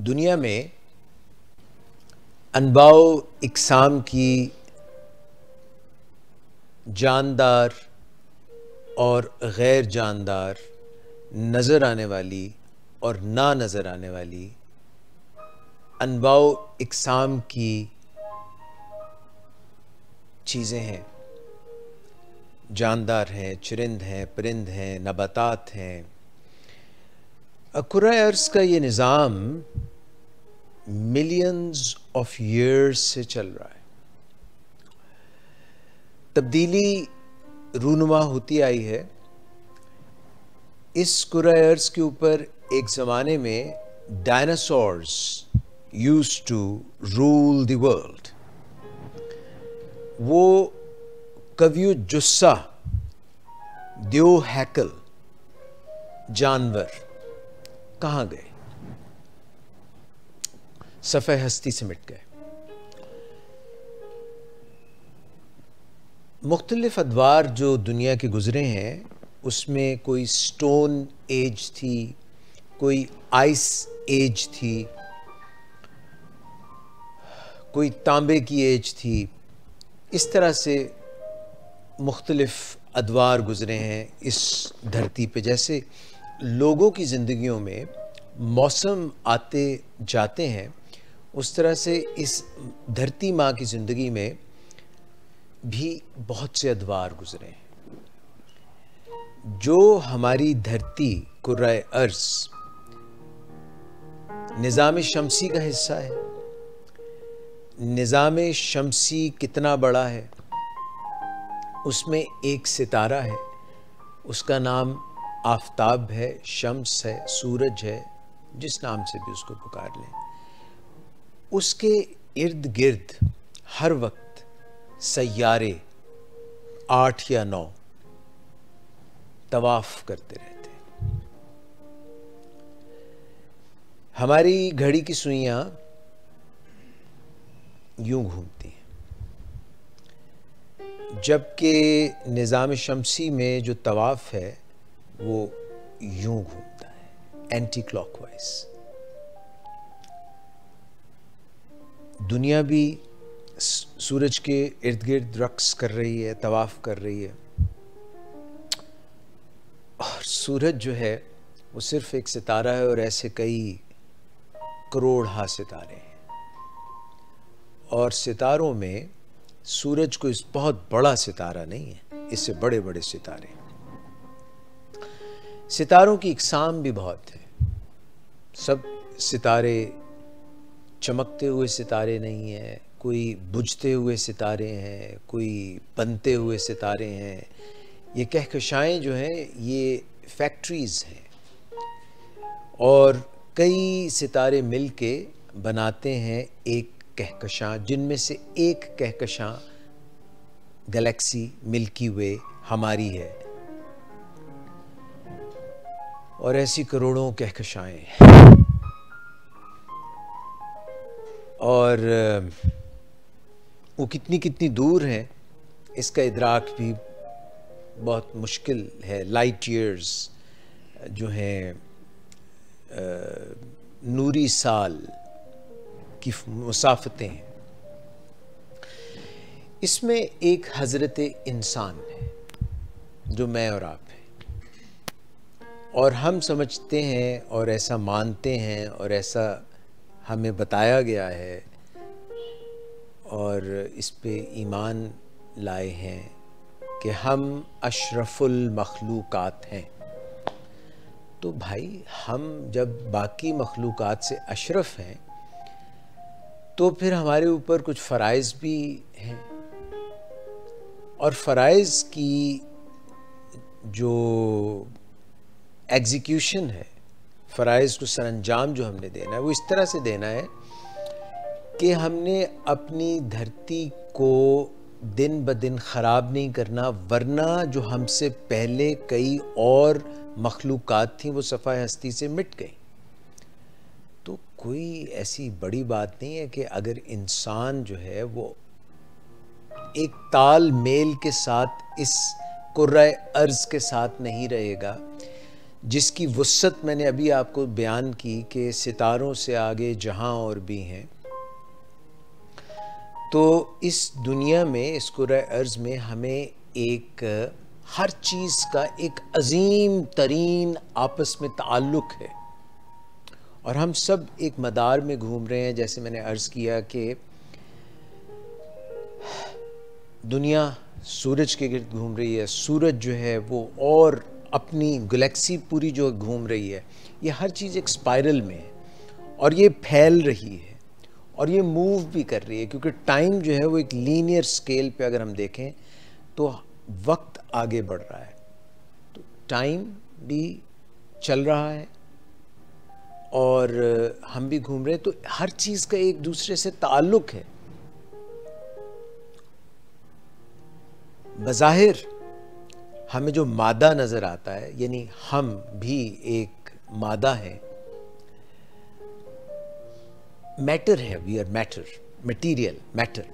दुनिया में अनवाओ इकसाम की जानदार और गैर जानदार, नज़र आने वाली और ना नज़र आने वाली अनवाओ इकसाम की चीज़ें हैं। जानदार हैं, चरिंद हैं, परिंद हैं, नबातात हैं। कुर्रा अर्ज़ का ये निज़ाम मिलियंस ऑफ ईयर्स से चल रहा है। तब्दीली रूनुमा होती आई है। इस कुर्रा अर्ज़ के ऊपर एक ज़माने में dinosaurs used to rule the world. वो कवियो जुस्सा, द्यो हैकल जानवर कहाँ गए? सफ़े हस्ती से मिट गए। मुख्तलिफ अदवार जो दुनिया के गुज़रे हैं उसमें कोई स्टोन एज थी, कोई आइस एज थी, कोई तांबे की एज थी। इस तरह से मुख्तलिफ अदवार गुज़रे हैं इस धरती पे। जैसे लोगों की ज़िंदगियों में मौसम आते जाते हैं, उस तरह से इस धरती माँ की ज़िंदगी में भी बहुत से अदवार गुज़रे हैं। जो हमारी धरती कुर्रा अर्ज़ निज़ाम शमसी का हिस्सा है। निज़ाम शमसी कितना बड़ा है? उसमें एक सितारा है, उसका नाम आफ़ताब है, शम्स है, सूरज है, जिस नाम से भी उसको पुकार लें। उसके इर्द गिर्द हर वक्त सैयारे 8 या 9 तवाफ़ करते रहते हैं। हमारी घड़ी की सुइयां यूं घूमती हैं, जबकि निज़ाम शमसी में जो तवाफ़ है वो यूं घूमता है, एंटी क्लॉकवाइज। दुनिया भी सूरज के इर्द गिर्द रक्स कर रही है, तवाफ़ कर रही है। और सूरज जो है वो सिर्फ एक सितारा है और ऐसे कई करोड़ सितारे हैं। और सितारों में सूरज कोई बहुत बड़ा सितारा नहीं है, इससे बड़े बड़े सितारे। सितारों की इकसाम भी बहुत है। सब सितारे चमकते हुए सितारे नहीं हैं, कोई बुझते हुए सितारे हैं, कोई बनते हुए सितारे हैं। ये कहकशाएं जो हैं ये फैक्ट्रीज़ हैं और कई सितारे मिलके बनाते हैं एक कहकशां, जिनमें से एक कहकशां गैलेक्सी मिल्की वे हमारी है। और ऐसी करोड़ों कहकशाएं हैं। और वो कितनी कितनी दूर हैं इसका इदराक भी बहुत मुश्किल है। लाइट ईयर्स जो हैं नूरी साल की मुसाफतें हैं। इसमें एक हज़रत इंसान है जो मैं और आप हैं, और हम समझते हैं और ऐसा मानते हैं और ऐसा हमें बताया गया है और इस पे ईमान लाए हैं कि हम अशरफुल मखलूक़ात हैं। तो भाई हम जब बाकी मखलूक़ात से अशरफ हैं तो फिर हमारे ऊपर कुछ फ़राइज़ भी हैं, और फ़राइज़ की जो एग्जीक्यूशन है, फ़राइज़ को सरअंजाम जो हमने देना है वो इस तरह से देना है कि हमने अपनी धरती को दिन ब दिन ख़राब नहीं करना, वरना जो हमसे पहले कई और मखलूक़ात थी वो सफ़ाए हस्ती से मिट गई। तो कोई ऐसी बड़ी बात नहीं है कि अगर इंसान जो है वो एक ताल मेल के साथ इस कुर्रा अर्ज़ के साथ नहीं रहेगा, जिसकी वुस्सत मैंने अभी आपको बयान की कि सितारों से आगे जहां और भी हैं, तो इस दुनिया में, इस कुर्रा अर्ज़ में हमें एक हर चीज़ का एक अजीम तरीन आपस में ताल्लुक़ है और हम सब एक मदार में घूम रहे हैं। जैसे मैंने अर्ज़ किया कि दुनिया सूरज के गिर्द घूम रही है, सूरज जो है वो और अपनी गैलेक्सी पूरी जो घूम रही है, ये हर चीज़ एक स्पाइरल में है और ये फैल रही है और ये मूव भी कर रही है, क्योंकि टाइम जो है वो एक लीनियर स्केल पे अगर हम देखें तो वक्त आगे बढ़ रहा है, तो टाइम भी चल रहा है और हम भी घूम रहे हैं, तो हर चीज़ का एक दूसरे से ताल्लुक़ है। बज़ाहिर हमें जो मादा नज़र आता है, यानी हम भी एक मादा है, मैटर है, we are matter, material, matter.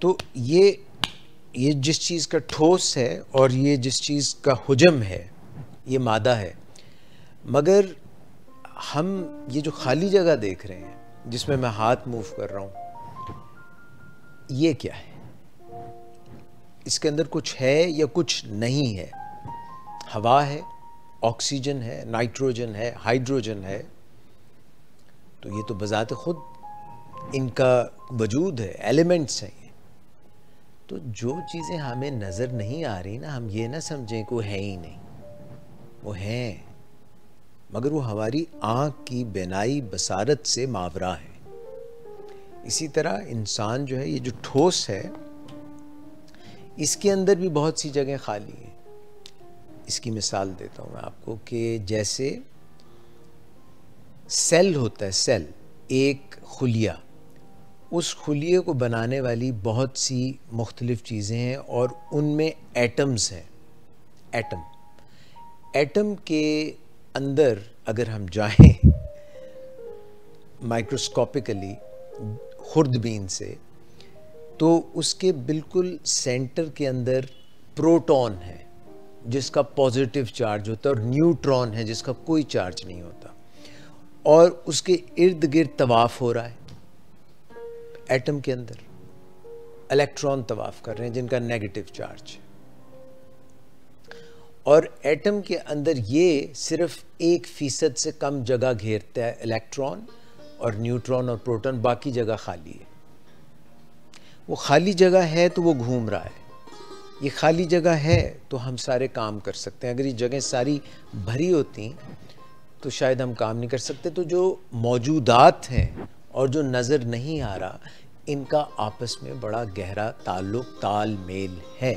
तो ये जिस चीज़ का ठोस है और ये जिस चीज़ का हुजम है, ये मादा है। मगर हम ये जो खाली जगह देख रहे हैं जिसमें मैं हाथ मूव कर रहा हूँ, ये क्या है? इसके अंदर कुछ है या कुछ नहीं है? हवा है, ऑक्सीजन है, नाइट्रोजन है, हाइड्रोजन है, तो ये तो बज़ात खुद इनका वजूद है, एलिमेंट्स हैं ये। तो जो चीज़ें हमें नज़र नहीं आ रही ना, हम ये ना समझें कि वो है ही नहीं, वो हैं, मगर वो हमारी आँख की बिनाई बसारत से मावरा है। इसी तरह इंसान जो है, ये जो ठोस है, इसके अंदर भी बहुत सी जगह खाली है। इसकी मिसाल देता हूँ मैं आपको कि जैसे सेल होता है, सेल एक खुलिया, उस खुलिये को बनाने वाली बहुत सी मुख्तलिफ़ चीज़ें हैं और उनमें एटम्स हैं। एटम के अंदर अगर हम जाएं माइक्रोस्कोपिकली खुर्दबीन से, तो उसके बिल्कुल सेंटर के अंदर प्रोटॉन है जिसका पॉजिटिव चार्ज होता है और न्यूट्रॉन है जिसका कोई चार्ज नहीं होता, और उसके इर्द गिर्द तवाफ़ हो रहा है। एटम के अंदर इलेक्ट्रॉन तवाफ़ कर रहे हैं जिनका नेगेटिव चार्ज है, और एटम के अंदर ये सिर्फ 1% से कम जगह घेरता है, इलेक्ट्रॉन और न्यूट्रॉन और प्रोटॉन, बाकी जगह खाली है। वो खाली जगह है तो वो घूम रहा है, ये खाली जगह है तो हम सारे काम कर सकते हैं। अगर ये जगह सारी भरी होती तो शायद हम काम नहीं कर सकते। तो जो मौजूदात हैं और जो नज़र नहीं आ रहा, इनका आपस में बड़ा गहरा ताल्लुक़, तालमेल है।